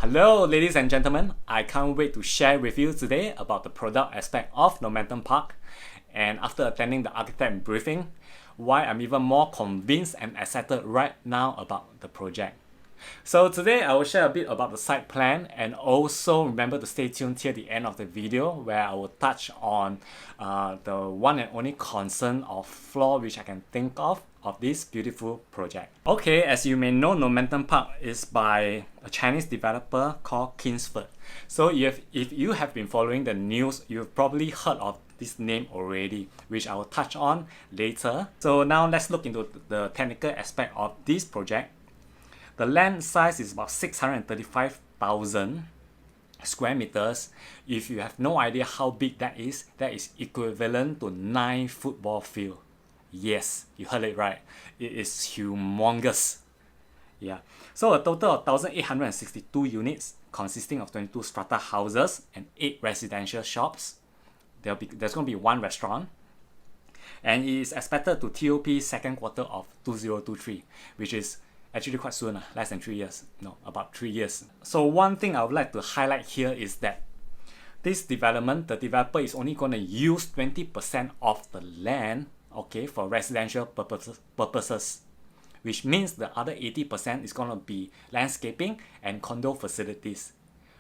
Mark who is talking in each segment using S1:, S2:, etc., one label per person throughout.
S1: Hello ladies and gentlemen, I can't wait to share with you today about the product aspect of Normanton Park, and after attending the architect briefing, why I'm even more convinced and excited right now about the project. So today I will share a bit about the site plan, and also remember to stay tuned till the end of the video where I will touch on the one and only concern of flaw which I can think of this beautiful project. Okay, as you may know, Normanton Park is by a Chinese developer called Kingsford. So if you have been following the news, you've probably heard of this name already, which I will touch on later. So now let's look into the technical aspect of this project. The land size is about 635,000 square meters. If you have no idea how big that is equivalent to 9 football fields. Yes, you heard it right. It is humongous. Yeah. So a total of 1,862 units consisting of 22 strata houses and 8 residential shops. There's going to be 1 restaurant. And it is expected to TOP second quarter of 2023, which is actually quite soon, less than 3 years. No, about 3 years. So one thing I would like to highlight here is that this development, the developer is only going to use 20% of the land, okay, for residential purposes, which means the other 80% is going to be landscaping and condo facilities.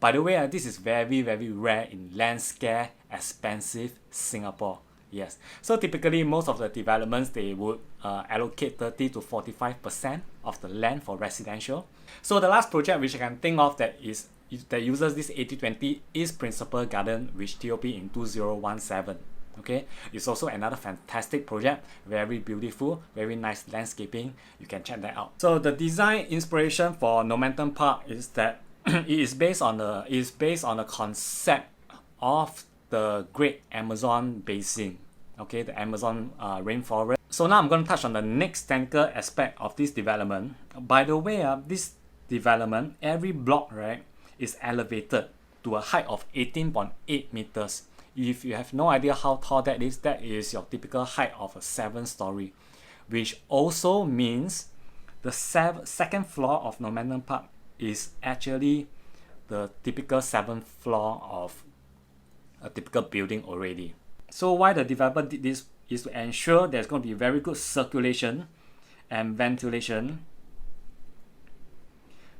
S1: By the way, this is very, very rare in land-scarce, expensive Singapore. Yes, so typically most of the developments, they would allocate 30 to 45% of the land for residential. So the last project which I can think of that uses this 80-20 is Principal Garden, which TOP in 2017. Okay, it's also another fantastic project, very beautiful, very nice landscaping. You can check that out. So the design inspiration for Normanton Park is that it is based on the concept of the Great Amazon Basin, okay, the Amazon rainforest. So now I'm going to touch on the next technical aspect of this development. By the way, this development, every block, right, is elevated to a height of 18.8 meters. If you have no idea how tall that is your typical height of a 7-story, which also means the second floor of Normanton Park is actually the typical 7th floor of a typical building already. So why the developer did this is to ensure there's going to be very good circulation and ventilation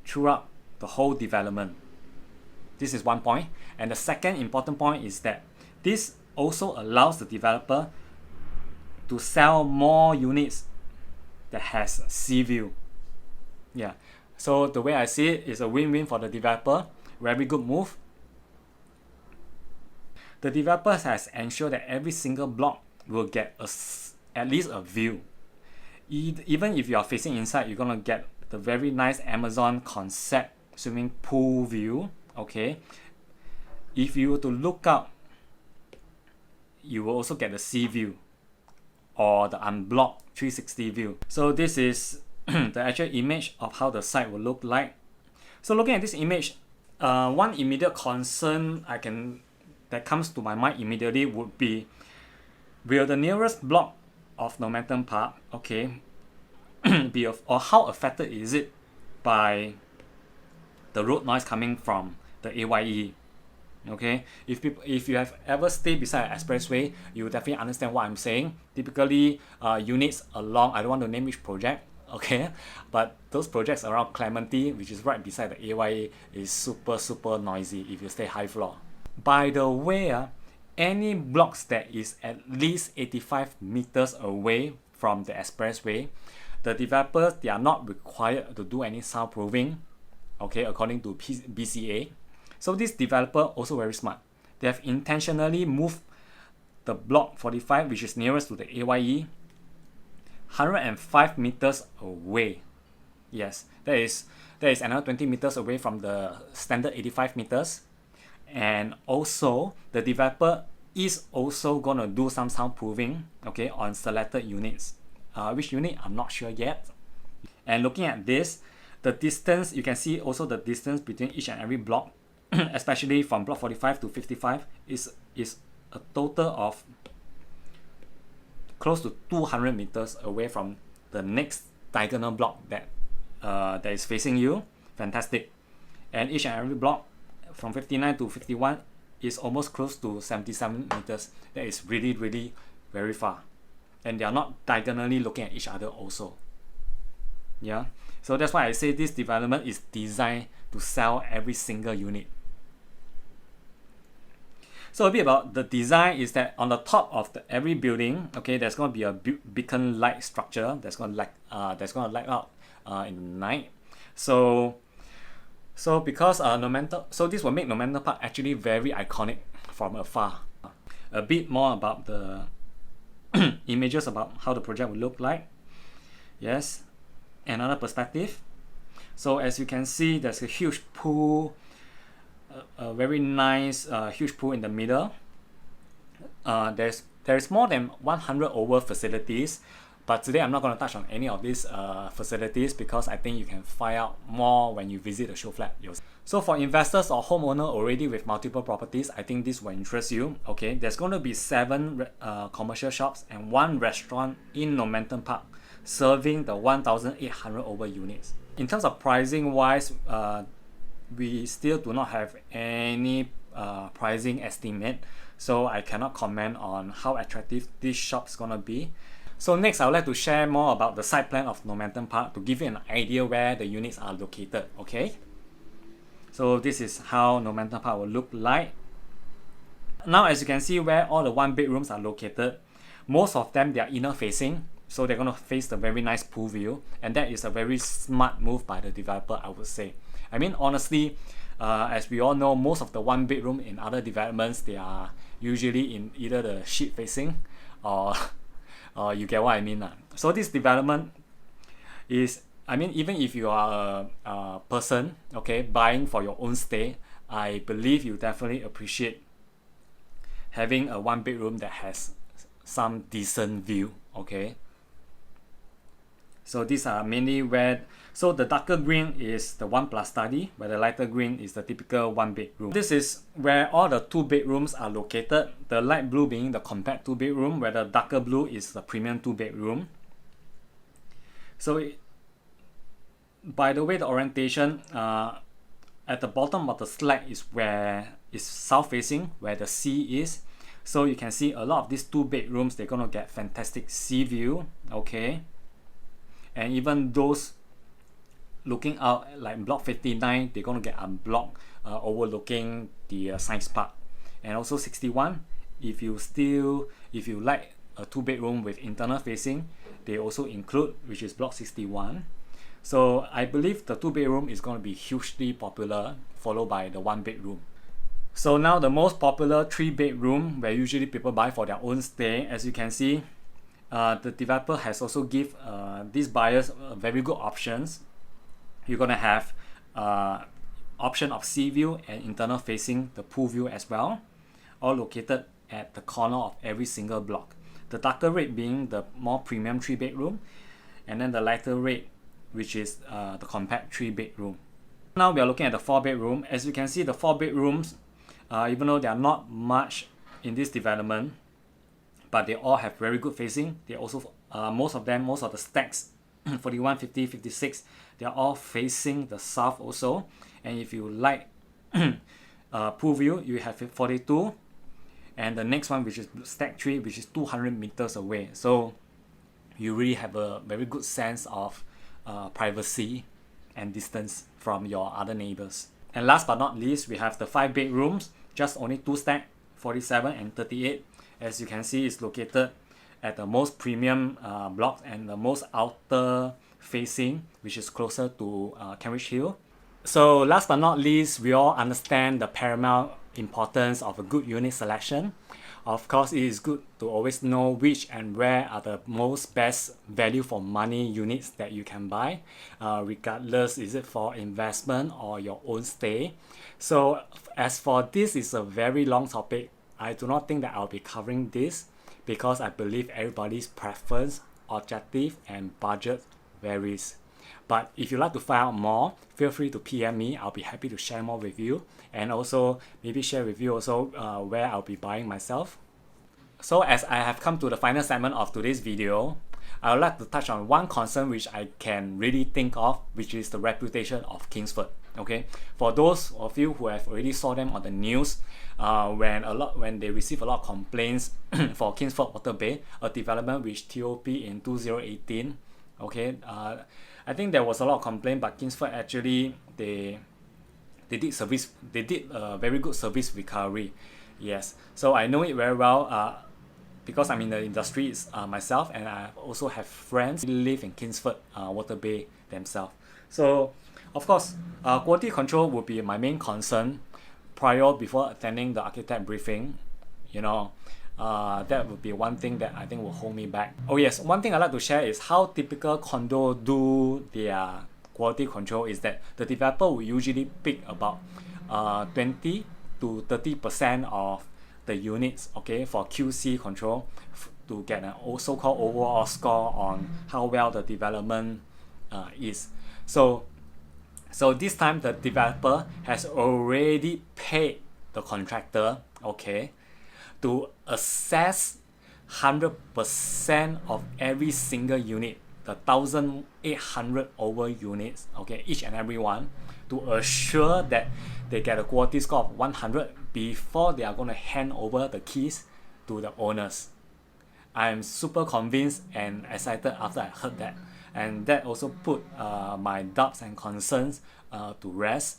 S1: throughout the whole development. This is one point. And the second important point is that this also allows the developer to sell more units that has sea view. Yeah. So the way I see it is a win-win for the developer. Very good move. The developer has ensured that every single block will get at least a view. Even if you are facing inside, you're going to get the very nice Amazon concept swimming pool view. Okay. If you were to look out, you will also get the sea view or the unblocked 360 view. So this is the actual image of how the site will look like. So looking at this image, one immediate concern that comes to my mind immediately would be, will the nearest block of Normanton Park, okay, or how affected is it by the road noise coming from the AYE? Okay, if you have ever stayed beside an expressway, you will definitely understand what I'm saying. Typically, units along, I don't want to name which project, okay, but those projects around Clementi, which is right beside the AYE, is super noisy if you stay high floor. By the way, any blocks that is at least 85 meters away from the expressway, the developers, they are not required to do any soundproofing, okay, according to BCA. So this developer also very smart. They have intentionally moved the block 45, which is nearest to the AYE, 105 meters away. Yes, that is another 20 meters away from the standard 85 meters. And also, the developer is also going to do some soundproofing, okay, on selected units. Which unit, I'm not sure yet. And looking at this, the distance, you can see also the distance between each and every block, especially from block 45 to 55, is a total of close to 200 meters away from the next diagonal block that is facing you. Fantastic. and each and every block from 59 to 51 is almost close to 77 meters. That is really, really very far, and they are not diagonally looking at each other also. Yeah, so that's why I say this development is designed to sell every single unit. So a bit about the design is that on the top of every building, okay, there's going to be a beacon light structure that's going to light up in the night. So because this will make Normanton Park actually very iconic from afar. A bit more about the images about how the project will look like. Yes, another perspective. So as you can see, there's a huge pool, a very nice huge pool in the middle. There's more than 100 over facilities, but today I'm not going to touch on any of these facilities because I think you can find out more when you visit the show flat yourself. So for investors or homeowner already with multiple properties, I think this will interest you. Okay, there's going to be 7 commercial shops and 1 restaurant in Normanton Park, serving the 1,800 over units. In terms of pricing wise, we still do not have any pricing estimate, so I cannot comment on how attractive this shop is gonna be. So next, I would like to share more about the site plan of Normanton Park to give you an idea where the units are located. Okay, so this is how Normanton Park will look like. Now, as you can see where all the 1 bedrooms are located, most of them they are inner facing, so they're gonna face the very nice pool view, and that is a very smart move by the developer, I would say. I mean, honestly, as we all know, most of the 1 bedroom in other developments, they are usually in either the sheet facing or you get what I mean. So this development is, I mean, even if you are a person, okay, buying for your own stay, I believe you definitely appreciate having a 1 bedroom that has some decent view, okay. So these are mainly where, so the darker green is the 1+ study, where the lighter green is the typical 1 bedroom. This is where all the 2 bedrooms are located, the light blue being the compact 2 bedroom, where the darker blue is the premium 2 bedroom. So by the way, the orientation at the bottom of the slide is where it's south facing, where the sea is. So you can see a lot of these 2 bedrooms, they're gonna get fantastic sea view, okay. And even those looking out like block 59, they're going to get a block overlooking the science park. And also 61, if you like a 2 bedroom with internal facing, they also include, which is block 61. So I believe the 2 bedroom is going to be hugely popular, followed by the 1 bedroom. So now the most popular 3 bedroom, where usually people buy for their own stay, as you can see, the developer has also give these buyers very good options. You're gonna have option of sea view and internal facing the pool view as well, all located at the corner of every single block. The darker red being the more premium 3 bedroom, and then the lighter red, which is the compact 3 bedroom. Now we are looking at the 4 bedroom. As you can see, the 4 bedrooms, even though they are not much in this development, but they all have very good facing. They also, most of the stacks, 41, 50, 56, they are all facing the south also. And if you like pool view, you have 42. And the next one, which is stack 3, which is 200 meters away. So you really have a very good sense of privacy and distance from your other neighbors. And last but not least, we have the 5 bedrooms, just only 2 stack, 47 and 38. As you can see, it's located at the most premium block and the most outer facing, which is closer to Cambridge Hill. So last but not least, we all understand the paramount importance of a good unit selection. Of course, it is good to always know which and where are the most best value for money units that you can buy, regardless is it for investment or your own stay. So as for this is a very long topic, I do not think that I'll be covering this because I believe everybody's preference, objective and budget varies. But if you'd like to find out more, feel free to PM me. I'll be happy to share more with you, and also maybe share with you also where I'll be buying myself. So as I have come to the final segment of today's video, I would like to touch on one concern which I can really think of, which is the reputation of Kingsford. Okay, for those of you who have already saw them on the news, when they receive a lot of complaints for Kingsford Water Bay, a development which TOP in 2018. Okay, I think there was a lot of complaint, but Kingsford actually they did a very good service recovery. Yes, so I know it very well because I'm in the industry myself, and I also have friends who live in Kingsford Water Bay themselves. So of course, quality control would be my main concern before attending the architect briefing. You know, that would be one thing that I think will hold me back. Oh yes, one thing I'd like to share is how typical condo do their quality control is that the developer will usually pick about 20 to 30% of the units, okay, for QC control to get an so-called overall score on how well the development is. So this time the developer has already paid the contractor, okay, to assess 100% of every single unit, the 1,800 over units, okay, each and every one, to assure that they get a quality score of 100 before they are going to hand over the keys to the owners. I am super convinced and excited after I heard that, and that also put my doubts and concerns to rest.